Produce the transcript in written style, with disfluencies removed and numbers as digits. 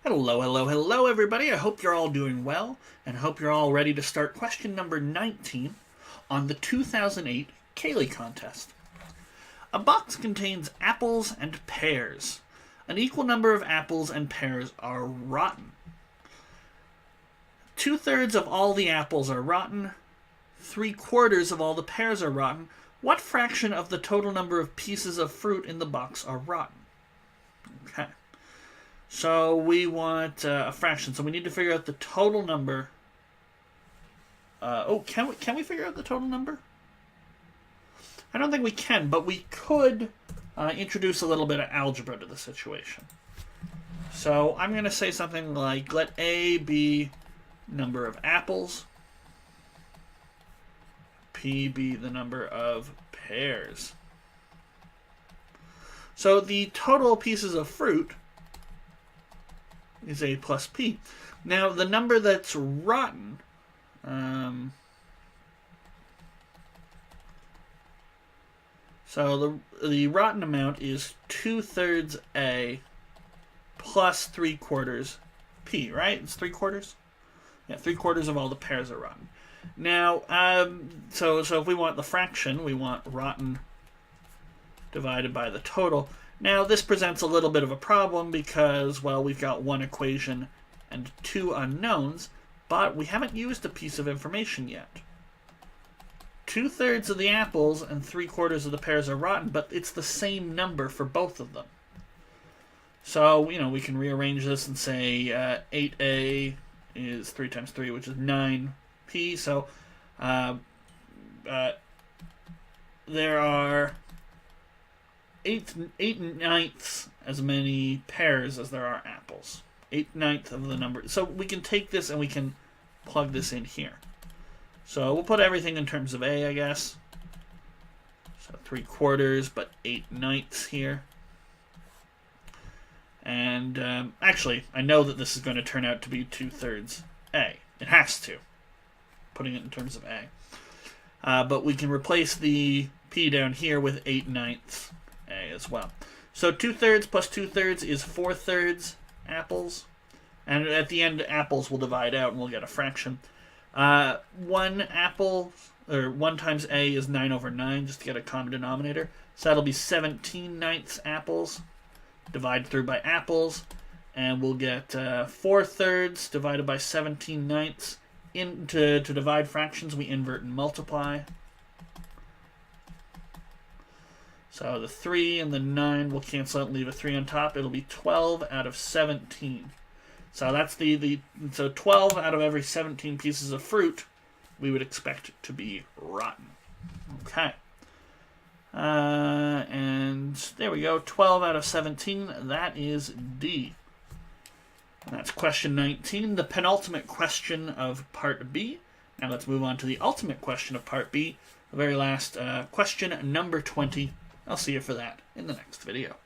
Hello, hello, hello, everybody. I hope you're all doing well, and I hope you're all ready to start question number 19 on the 2008 Cayley contest. A box contains apples and pears. An equal number of apples and pears are rotten. 2/3 of all the apples are rotten. 3/4 of all the pears are rotten. What fraction of the total number of pieces of fruit in the box are rotten? Okay. So we want a fraction. So we need to figure out the total number. Can we figure out the total number? I don't think we can, but we could introduce a little bit of algebra to the situation. So I'm going to say something like, let A be number of apples, P be the number of pears. So the total pieces of fruit is A plus P. Now, the number that's rotten, so the rotten amount is 2/3 A plus 3/4 P, right? It's 3/4? Yeah, 3/4 of all the pears are rotten. Now, so if we want the fraction, we want rotten divided by the total. Now, this presents a little bit of a problem because, well, we've got one equation and two unknowns, but we haven't used a piece of information yet. 2/3 of the apples and 3/4 of the pears are rotten, but it's the same number for both of them. So, we can rearrange this and say 8A is 3 times 3, which is 9P. So, there are 8/9 as many pears as there are apples. 8/9 of the number. So we can take this and we can plug this in here. So we'll put everything in terms of A, I guess. So 3/4, but 8/9 here. And actually, I know that this is going to turn out to be 2/3 A. It has to, putting it in terms of A. But we can replace the P down here with 8/9 A as well. So 2/3 plus 2/3 is 4/3 apples. And at the end, apples will divide out and we'll get a fraction. 1 apple, or 1 times A is 9/9, just to get a common denominator. So that'll be 17/9 apples. Divide through by apples. And we'll get 4/3 divided by 17/9. To divide fractions, we invert and multiply. So the 3 and the 9 will cancel out and leave a 3 on top. It'll be 12 out of 17. So that's so 12 out of every 17 pieces of fruit we would expect to be rotten. Okay. And there we go. 12 out of 17. That is D. And that's question 19, the penultimate question of part B. Now let's move on to the ultimate question of part B, the very last question, number 20. I'll see you for that in the next video.